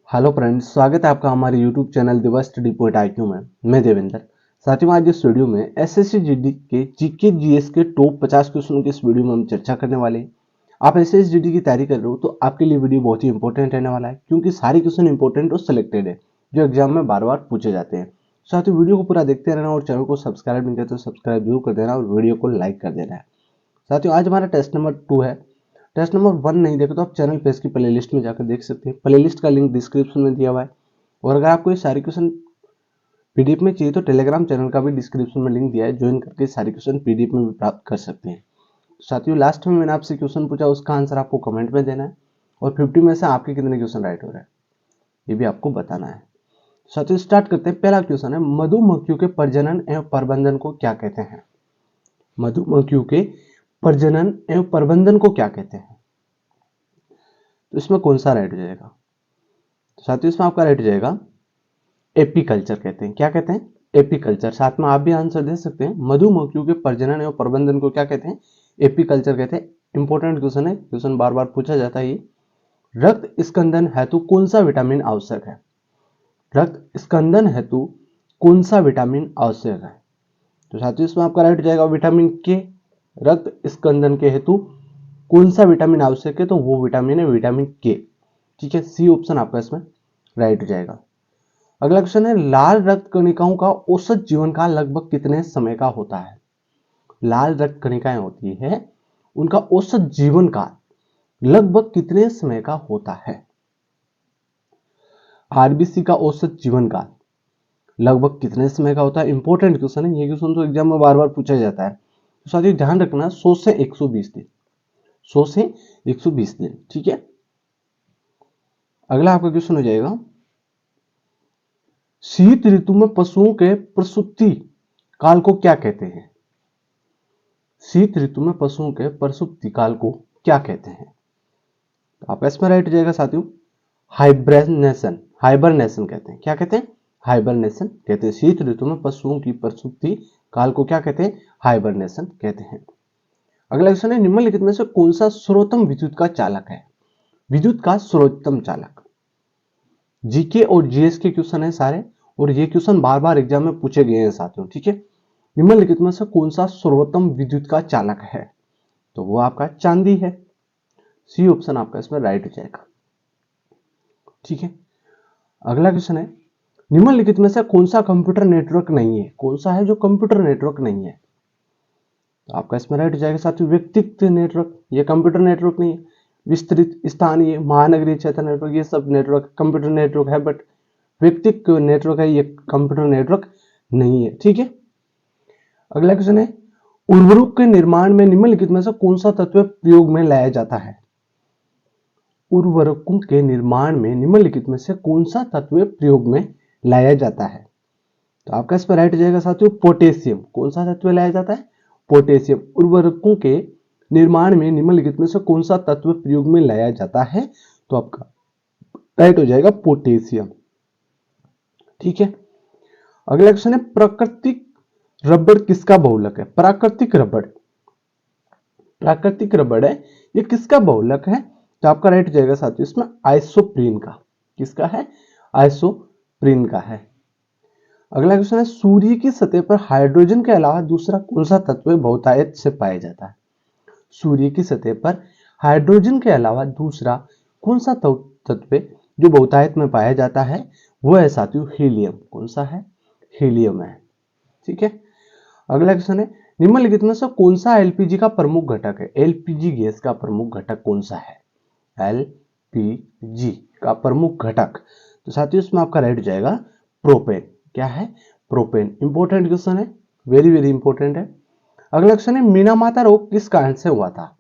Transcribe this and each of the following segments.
Hello friends, स्वागत है आपका हमारे YouTube channel the best study point IQ में। मैं देवेंद्र। साथियों, आज इस वीडियो में एसएससी जीडी के जीके जीएस के टॉप 50 क्वेश्चनों की इस वीडियो में हम चर्चा करने वाले हैं। आप एसएससी जीडी की तैयारी कर रहे हो तो आपके लिए वीडियो बहुत ही इंपॉर्टेंट रहने वाला है, क्योंकि सारे क्वेश्चन इंपॉर्टेंट और सिलेक्टेड है जो एग्जाम में बार बार पूछे जाते हैं। साथियों, वीडियो को पूरा देखते रहना और चैनल को सब्सक्राइब नहीं किया तो सब्सक्राइब जरूर कर देना और वीडियो को लाइक कर देना है। साथियों, आज हमारा टेस्ट नंबर 2 है। टेस्ट नंबर 1 नहीं देखे तो आप चैनल पे इसकी प्लेलिस्ट में जाकर देख सकते हैं। प्लेलिस्ट का लिंक डिस्क्रिप्शन में दिया हुआ है। और अगर आपको ये सारे क्वेश्चन पीडीएफ में चाहिए तो टेलीग्राम चैनल का भी डिस्क्रिप्शन में लिंक दिया है, ज्वाइन करके सारे क्वेश्चन पीडीएफ में भी प्राप्त कर सकते हैं। साथियों, लास्ट में मैंने आपसे क्वेश्चन पूछा, उसका आंसर आपको कमेंट में देना है और 50 में से आपके कितने क्वेश्चन राइट हो रहे हैं ये भी आपको बताना है। साथियों, स्टार्ट करते हैं। पहला क्वेश्चन है, मधुमक्खियों के प्रजनन एवं प्रबंधन को क्या कहते हैं? मधुमक्खियों के प्रजनन एवं प्रबंधन को क्या कहते हैं? तो इसमें कौन सा राइट हो जाएगा? तो साथियों, इसमें आपका राइट हो जाएगा एपीकल्चर कहते हैं। क्या कहते हैं? एपीकल्चर। साथ में आप भी आंसर दे सकते हैं। मधुमक्खियों के प्रजनन एवं प्रबंधन को क्या कहते हैं? एपीकल्चर कहते हैं। इंपॉर्टेंट क्वेश्चन है, क्वेश्चन बार बार पूछा जाता है। रक्त स्कंदन हेतु कौन सा विटामिन आवश्यक है? रक्त स्कंदन हेतु कौन सा विटामिन आवश्यक है? तो साथियों, इसमें आपका राइट हो जाएगा विटामिन के। रक्त स्कंदन के हेतु कौन सा विटामिन आवश्यक है? तो वो विटामिन है विटामिन के। ठीक है, सी ऑप्शन आपका इसमें राइट हो जाएगा। अगला क्वेश्चन है, लाल रक्त कणिकाओं का औसत जीवन काल लगभग कितने समय का होता है? लाल रक्त कणिकाएं होती है, उनका औसत जीवन काल लगभग कितने समय का होता है? आरबीसी का औसत जीवन काल लगभग कितने समय का होता है? इंपॉर्टेंट क्वेश्चन है ये। क्वेश्चन तो एग्जाम में बार बार पूछा जाता है, तो साथियों ध्यान रखना, 100 से 120 दिन। 100 से 120 दिन। ठीक है, अगला आपका क्वेश्चन हो जाएगा, शीत ऋतु में पशुओं के प्रसूति काल को क्या कहते हैं? शीत ऋतु में पशुओं के प्रसूति काल को क्या कहते हैं? तो आपका इसमें राइट हो जाएगा साथियों, हाइब्रेनेशन। हाइबरनेशन कहते हैं। क्या कहते हैं? हाइबरनेशन कहते हैं। शीत ऋतु में पशुओं की प्रसूति काल को क्या कहते हैं? हाइबरनेशन कहते हैं। अगला क्वेश्चन है, निम्नलिखित में से कौन सा सर्वोत्तम विद्युत का चालक है? विद्युत का सर्वोत्तम चालक। जीके और जीएस के क्वेश्चन है सारे, और ये क्वेश्चन बार बार एग्जाम में पूछे गए हैं साथियों। ठीक है, निम्नलिखित में से कौन सा सर्वोत्तम विद्युत का चालक है? तो वो आपका चांदी है। सी ऑप्शन आपका इसमें राइट हो जाएगा। ठीक है, अगला क्वेश्चन है, निम्नलिखित में से कौन सा कंप्यूटर नेटवर्क नहीं है? कौन सा है जो कंप्यूटर नेटवर्क नहीं है? तो आपका इसमें राइट हो जाएगा साथियों, व्यक्तिगत नेटवर्क। ये कंप्यूटर नेटवर्क नहीं है। विस्तृत स्थानीय महानगरीय क्षेत्र नेटवर्क, ये सब नेटवर्क कंप्यूटर नेटवर्क है, बट व्यक्तिगत नेटवर्क है, ये कंप्यूटर नेटवर्क नहीं है। ठीक है, अगला क्वेश्चन है, उर्वरक के निर्माण में निम्नलिखित में से कौन सा तत्व प्रयोग में लाया जाता है? उर्वरकों के निर्माण में निम्नलिखित में से कौन सा तत्व प्रयोग में लाया जाता है? तो आपका इस पर राइट हो जाएगा साथियों, पोटेशियम। कौन सा तत्व लाया जाता है? पोटेशियम। उर्वरकों के निर्माण में निम्नलिखित में से कौन सा तत्व प्रयोग में लाया जाता है? तो आपका राइट हो जाएगा पोटेशियम। ठीक है, अगला क्वेश्चन है, प्राकृतिक रबड़ किसका बहुलक है? प्राकृतिक रबड़, प्राकृतिक रबड़ है, ये किसका बहुलक है? तो आपका राइट हो जाएगा साथियों इसमें आइसोप्रीन का। किसका है? आइसोप्रीन का है। अगला क्वेश्चन है, सूर्य की सतह पर हाइड्रोजन के अलावा दूसरा कौन सा तत्व बहुतायत से पाया जाता है? सूर्य की सतह पर हाइड्रोजन के अलावा दूसरा कौन सा तत्व जो बहुतायत में पाया जाता है? वो है साथियों हीलियम। कौन सा है? हीलियम है। ठीक है, अगला क्वेश्चन है, निम्नलिखित में से कौन सा एलपीजी का प्रमुख घटक है? एलपीजी गैस का प्रमुख घटक कौन सा है? एलपीजी का प्रमुख घटक। तो साथियों इसमें आपका राइट हो जाएगा प्रोपेन। क्या है? प्रोपेन। इंपॉर्टेंट क्वेश्चन है, वेरी वेरी इंपॉर्टेंट है। अगला क्वेश्चन है, मीना माता रोग किस कारण से हुआ था?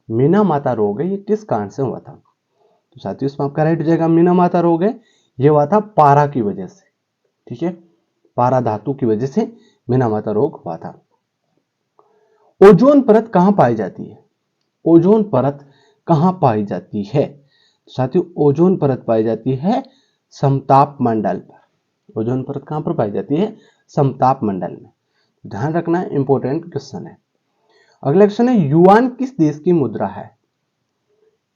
मीना माता रोग है, ये किस कारण से हुआ था? तो साथियों इसमें आपका राइट हो जाएगा, मीना माता रोग है, ये हुआ था पारा की वजह से। ठीक है, पारा धातु की वजह से मीना माता रोग हुआ था। ओजोन परत कहां पाई जाती है? ओजोन परत कहां पाई जाती है? साथियों ओजोन परत पाई जाती है समताप मंडल पर। ओजोन परत कहां पर पाई जाती है? समताप मंडल में। ध्यान रखना, इंपॉर्टेंट क्वेश्चन है। अगला क्वेश्चन है, युआन किस देश की मुद्रा है?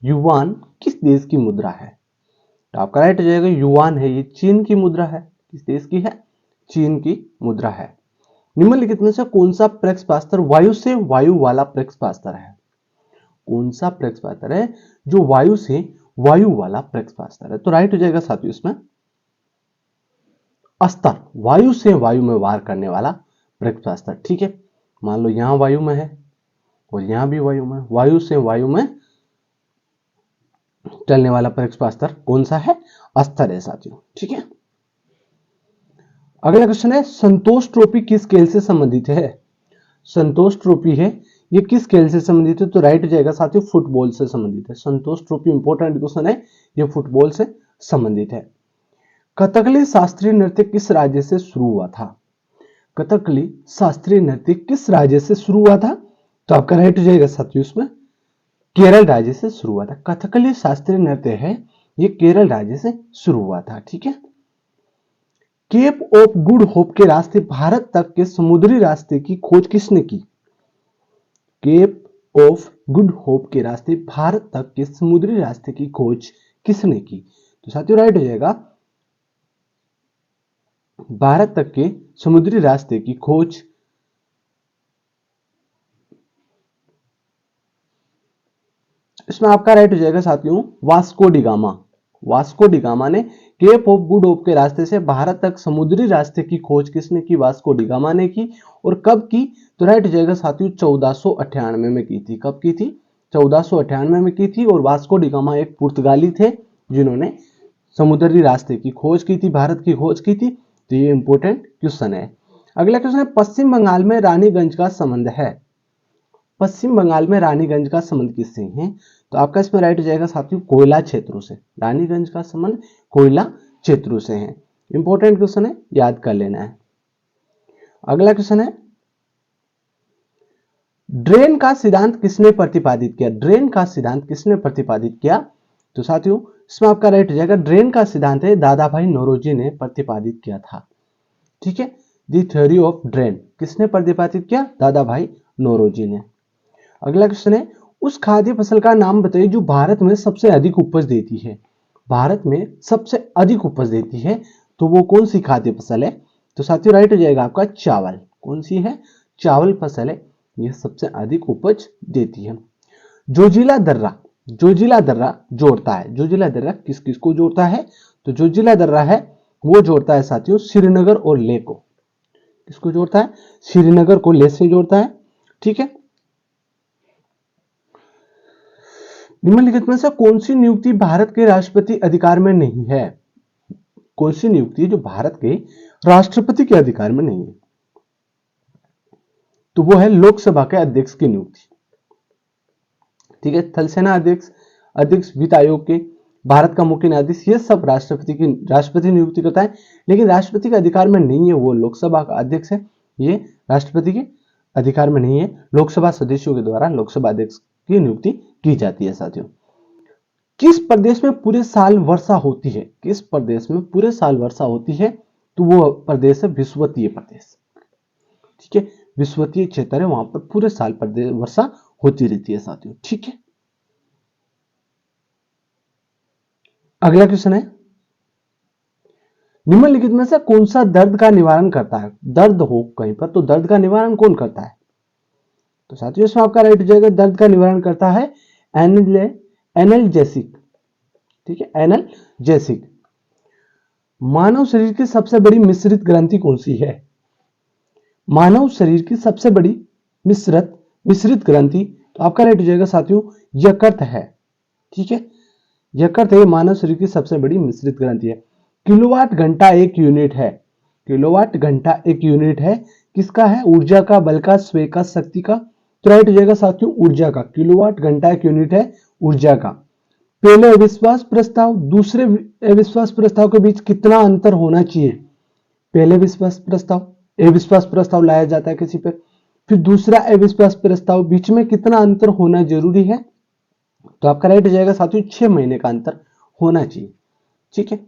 युआन किस देश की मुद्रा है? तो आपका राइट हो जाएगा युआन है, ये चीन की मुद्रा है। किस देश की है? चीन की मुद्रा है। निम्नलिखित में से कौन सा प्रक्षेपास्त्र वायु से वायु वाला प्रक्षेपास्त्र है? कौन सा प्रक्षेपास्त्र है जो वायु से वायु वाला प्रक्षेपास्त्र है? तो राइट हो जाएगा साथियों इसमें अस्त्र, वायु से वायु में वार करने वाला प्रक्षेपास्त्र। ठीक है, मान लो यहां वायु में है और यहां भी वायु में, वायु से वायु में चलने वाला प्रक्षेपास्त्र कौन सा है? अस्त्र है साथियों। ठीक है, अगला क्वेश्चन है संतोष ट्रॉफी किस खेल से संबंधित है? संतोष ट्रॉफी है, ये किस खेल से संबंधित है? तो राइट हो जाएगा साथियों फुटबॉल से संबंधित है। संतोष ट्रॉफी इंपॉर्टेंट क्वेश्चन है, ये फुटबॉल से संबंधित है। कथकली शास्त्रीय नृत्य किस राज्य से शुरू हुआ था? कथकली शास्त्रीय नृत्य किस राज्य से शुरू हुआ था? तो आपका राइट हो जाएगा साथियों इसमें केरल राज्य से शुरू हुआ था। कथकली शास्त्रीय नृत्य है, ये केरल राज्य से शुरू हुआ था। ठीक है, केप ऑफ गुड होप के रास्ते भारत तक के समुद्री रास्ते की खोज किसने की? केप ऑफ गुड होप के रास्ते भारत तक के समुद्री रास्ते की खोज किसने की? तो साथियों राइट हो जाएगा भारत तक के समुद्री रास्ते की खोज इसमें आपका राइट हो जाएगा साथियों Vasco D gamma. Vasco D gamma ने केप ऑफ गुड होप के रास्ते से भारत तक समुद्री रास्ते की खोज किसने की? वास्को डी गामा ने की। और कब की? तो राइट हो जाएगा साथियों 1498 में की थी। कब की थी? 1498 में की थी। और वास्को डी गामा एक पुर्तगाली थे जिन्होंने समुद्री रास्ते की खोज की थी, भारत की खोज की थी। तो ये इंपॉर्टेंट क्वेश्चन है। अगला क्वेश्चन है पश्चिम बंगाल में रानीगंज का संबंध है। पश्चिम बंगाल में रानीगंज का संबंध किससे है? तो आपका इसमें राइट हो जाएगा साथियों कोयला क्षेत्रों से। रानीगंज का संबंध कोयला क्षेत्रों से है। इंपॉर्टेंट क्वेश्चन है, याद कर लेना है। अगला क्वेश्चन है ड्रेन का सिद्धांत किसने प्रतिपादित किया? ड्रेन का सिद्धांत किसने प्रतिपादित किया? तो साथियों इसमें आपका राइट हो जाएगा ड्रेन का सिद्धांत है दादा भाई नौरोजी ने प्रतिपादित किया था। ठीक है, द थ्योरी ऑफ ड्रेन किसने प्रतिपादित किया? दादा भाई नौरोजी ने। अगला क्वेश्चन है उस खाद्य फसल का नाम बताइए जो भारत में सबसे अधिक उपज देती है। भारत में सबसे अधिक उपज देती है तो वो कौन सी खाद्य फसल है? तो साथियों राइट हो जाएगा आपका चावल। कौन सी है? चावल फसल है, ये सबसे अधिक उपज देती है। जोजिला दर्रा, जोजिला दर्रा जोड़ता है। जोजिला दर्रा किस किस को जोड़ता है? तो जोजिला दर्रा है वो जोड़ता है साथियों श्रीनगर और लेह को। किसको जोड़ता है? श्रीनगर को लेह से जोड़ता है। ठीक है, निम्नलिखित में से कौन सी नियुक्ति भारत के राष्ट्रपति अधिकार में नहीं है? कौन सी नियुक्ति जो भारत के राष्ट्रपति के अधिकार में नहीं है? तो वो है लोकसभा के अध्यक्ष की नियुक्ति। ठीक है, थल सेना अध्यक्ष, अध्यक्ष वित्त आयोग के, भारत का मुख्य न्यायाधीश, ये सब राष्ट्रपति नियुक्ति करता है। लेकिन राष्ट्रपति के अधिकार में नहीं है, वो लोकसभा का अध्यक्ष है, ये राष्ट्रपति के अधिकार में नहीं है। लोकसभा सदस्यों के द्वारा लोकसभा अध्यक्ष की नियुक्ति की जाती है। साथियों किस प्रदेश में पूरे साल वर्षा होती है? किस प्रदेश में पूरे साल वर्षा होती है? तो वो प्रदेश है विषुवतीय प्रदेश। ठीक है, विषुवतीय क्षेत्र है, वहां पर पूरे साल वर्षा होती रहती है साथियों। ठीक है, अगला क्वेश्चन है निम्नलिखित में से कौन सा दर्द का निवारण करता है? दर्द हो कहीं पर तो दर्द का निवारण कौन करता है? तो साथियों इसमें आपका राइट हो जाएगा दर्द का निवारण करता है एनाल्जेसिक। ठीक है, एनाल्जेसिक। मानव शरीर की सबसे बड़ी मिश्रित ग्रंथि कौन सी है? मानव शरीर की सबसे बड़ी मिश्रित ग्रंथि, तो आपका राइट हो जाएगा साथियों यकृत है। ठीक है, यकृत है मानव शरीर की सबसे बड़ी मिश्रित ग्रंथि है। किलोवाट घंटा एक यूनिट है। किलोवाट घंटा एक यूनिट है, किसका है? ऊर्जा का, बल का, स्वय का, शक्ति का। तो राइट हो जाएगा साथियों ऊर्जा का। किलोवाट घंटा एक यूनिट है ऊर्जा का। पहले अविश्वास प्रस्ताव दूसरे अविश्वास प्रस्ताव के बीच कितना अंतर होना चाहिए? पहले अविश्वास प्रस्ताव लाया जाता है किसी पर, फिर दूसरा अविश्वास प्रस्ताव, बीच में कितना अंतर होना जरूरी है? तो आपका राइट हो जाएगा साथियों 6 महीने का अंतर होना चाहिए। ठीक है,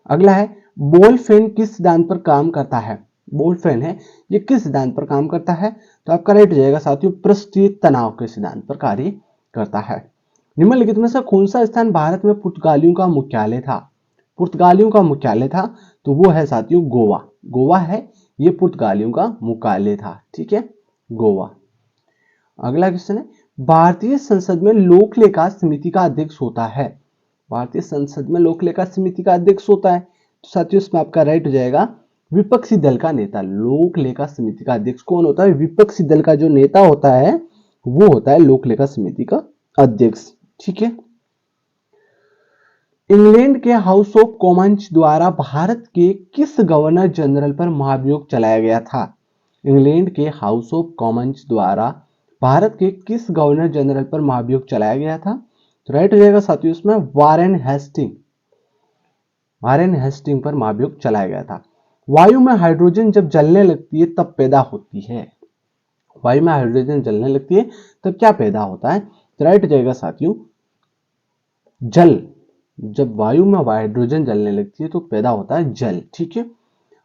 अगला है बॉल फैन किस सिद्धांत पर काम करता है? बॉल फैन है ये किस सिद्धांत पर काम करता है? तो आपका राइट हो जाएगा साथियों पृष्ठीय तनाव के सिद्धांत पर कार्य करता है। निम्नलिखित में से कौन सा स्थान भारत में पुर्तगालियों का मुख्यालय था? पुर्तगालियों का मुख्यालय था, तो वो है साथियों गोवा। गोवा है, ये पुर्तगालियों का मुख्यालय था। ठीक है, गोवा। अगला क्वेश्चन है, भारतीय संसद में लोक लेखा समिति का अध्यक्ष होता है। भारतीय संसद में लोक लेखा समिति का अध्यक्ष होता है, तो साथियों इसमें आपका राइट हो जाएगा विपक्षी दल का नेता। लोक लेखा समिति का अध्यक्ष कौन होता है? विपक्षी दल का जो नेता होता है वो होता है लोक लेखा समिति का अध्यक्ष। ठीक है। इंग्लैंड के हाउस ऑफ कॉमन्स द्वारा भारत के किस गवर्नर जनरल पर महाभियोग चलाया गया था? इंग्लैंड के हाउस ऑफ कॉमन्स द्वारा भारत के किस गवर्नर जनरल पर महाभियोग चलाया गया था? तो राइट हो जाएगा साथियों इसमें वारेन हेस्टिंग। वारेन हेस्टिंग पर महाभियोग चलाया गया था। वायु में हाइड्रोजन जब जलने लगती है तब पैदा होती है। वायु में हाइड्रोजन जलने लगती है तब क्या पैदा होता है? तो राइट हो जाएगा साथियों जल। जब वायु में हाइड्रोजन जलने लगती है तो पैदा होता है जल। ठीक है।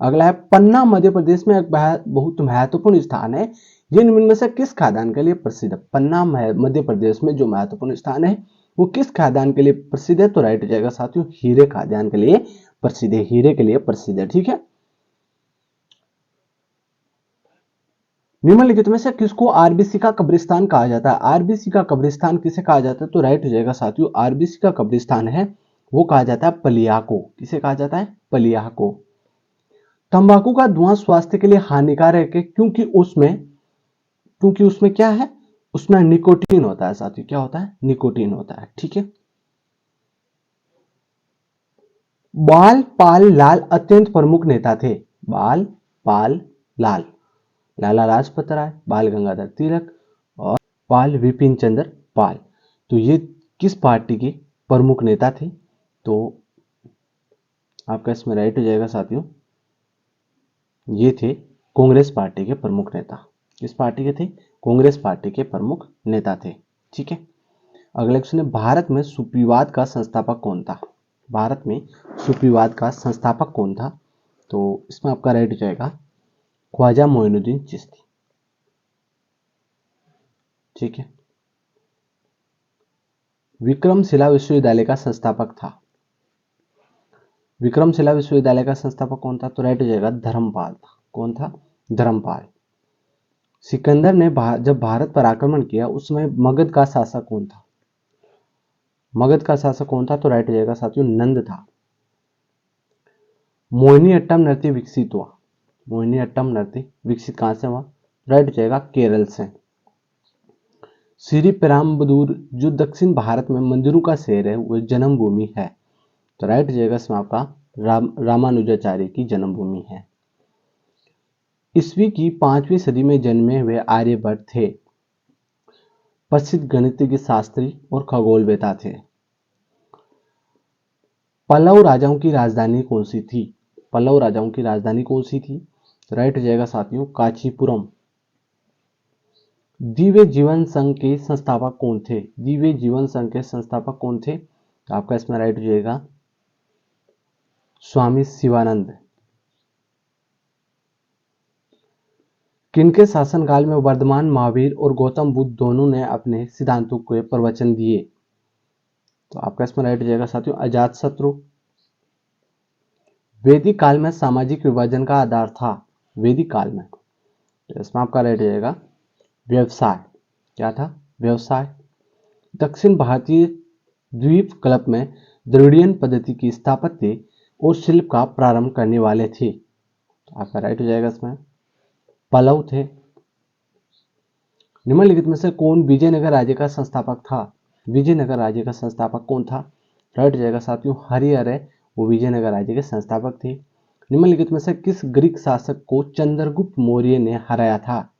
अगला है, पन्ना मध्य प्रदेश में एक बहुत महत्वपूर्ण स्थान है, ये निम्न में से किस खादान के लिए प्रसिद्ध है? पन्ना मध्य प्रदेश में जो महत्वपूर्ण स्थान है वो किस खादान के लिए प्रसिद्ध है? तो राइट हो जाएगा साथियों हीरे खादान के लिए प्रसिद्ध है। हीरे के लिए प्रसिद्ध है। ठीक है। निम्नलिखित में से किसको आरबीसी का कब्रिस्तान कहा जाता है? आरबीसी का कब्रिस्तान किसे कहा जाता है? तो राइट हो जाएगा साथियों आरबीसी का कब्रिस्तान है वो कहा जाता है पलिया को। किसे कहा जाता है? पलिया को। तंबाकू का धुआं स्वास्थ्य के लिए हानिकारक है क्योंकि उसमें क्या है? उसमें निकोटीन होता है साथियों। क्या होता है? निकोटीन होता है। ठीक है। बाल पाल लाल अत्यंत प्रमुख नेता थे। बाल पाल लाल, लाला लाजपत राय, बाल गंगाधर तिलक और पाल विपिन चंद्र पाल। तो ये किस पार्टी के प्रमुख नेता थे? तो आपका इसमें राइट हो जाएगा साथियों ये थे कांग्रेस पार्टी के प्रमुख नेता। किस पार्टी के थे? कांग्रेस पार्टी के प्रमुख नेता थे। ठीक है। अगला क्वेश्चन है, भारत में सुफीवाद का संस्थापक कौन था? भारत में सुफीवाद का संस्थापक कौन था? तो इसमें आपका राइट हो जाएगा ख्वाजा मोइनुद्दीन चिश्ती। ठीक है। विक्रमशिला विश्वविद्यालय का संस्थापक था। विक्रमशिला विश्वविद्यालय का संस्थापक कौन था? तो राइट हो जाएगा धर्मपाल था। कौन था? धर्मपाल। सिकंदर ने जब भारत पर आक्रमण किया उस समय मगध का शासक कौन था? मगध का शासक कौन था? तो राइट हो जाएगा साथियों नंद था। मोहिनीअट्टम नृत्य विकसित हुआ। मोहिनीअट्टम नृत्य विकसित कहां से हुआ? राइट हो जाएगा केरल से। श्री पेराम्बदूर जो दक्षिण भारत में मंदिरों का शहर है वह जन्मभूमि है। तो राइट हो जाएगा इसमें आपका रामानुजाचार्य की जन्मभूमि है। ईस्वी की 5वीं सदी में जन्मे हुए आर्यभट्ट थे। प्रसिद्ध गणितज्ञ, शास्त्री और खगोलवेता थे। पल्लव राजाओं की राजधानी कौन सी थी? पल्लव राजाओं की राजधानी कौन सी थी? राइट हो जाएगा साथियों कांचीपुरम। दिव्य जीवन संघ के संस्थापक कौन थे? दिव्य जीवन संघ के संस्थापक कौन थे? तो आपका इसमें राइट हो जाएगा स्वामी शिवानंद। किनके शासनकाल में वर्धमान महावीर और गौतम बुद्ध दोनों ने अपने सिद्धांतों के प्रवचन दिए? तो आपका इसमें राइट हो जाएगा साथियों अजातशत्रु। वैदिक काल में सामाजिक विभाजन का आधार था। वैदिक काल में, तो इसमें आपका राइट हो जाएगा व्यवसाय। क्या था? व्यवसाय। दक्षिण भारतीय द्वीपकल्प में द्रविडियन पद्धति की स्थापत्य और शिल्प का प्रारंभ करने वाले थे। तो आपका राइट हो जाएगा इसमें पल्लव थे। निम्नलिखित में से कौन विजयनगर राज्य का संस्थापक था? विजयनगर राज्य का संस्थापक कौन था? राइट हो जाएगा साथियों हरिहर है, वो विजयनगर राज्य के संस्थापक थे। निम्नलिखित में से किस ग्रीक शासक को चंद्रगुप्त मौर्य ने हराया था?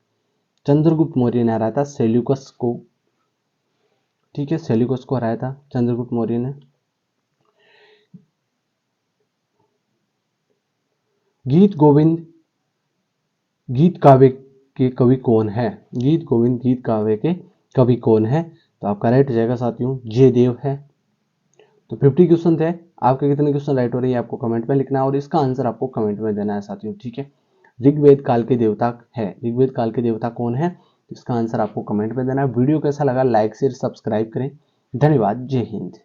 चंद्रगुप्त मौर्य ने हराया था सेल्यूकस को। ठीक है, सेल्यूकस को हराया था चंद्रगुप्त मौर्य ने। गीत गोविंद गीत काव्य के कवि कौन है? गीत गोविंद गीत काव्य के कवि कौन है? तो आपका राइट हो जाएगा साथियों जयदेव है। तो 50 क्वेश्चन थे। आपके कितने क्वेश्चन राइट हो रही है आपको कमेंट में लिखना है और इसका आंसर आपको कमेंट में देना है साथियों। ठीक है। ऋग्वेद काल के देवता है। ऋग्वेद काल के देवता कौन है? इसका आंसर आपको कमेंट में देना है। वीडियो कैसा लगा लाइक शेयर सब्सक्राइब करें। धन्यवाद। जय हिंद।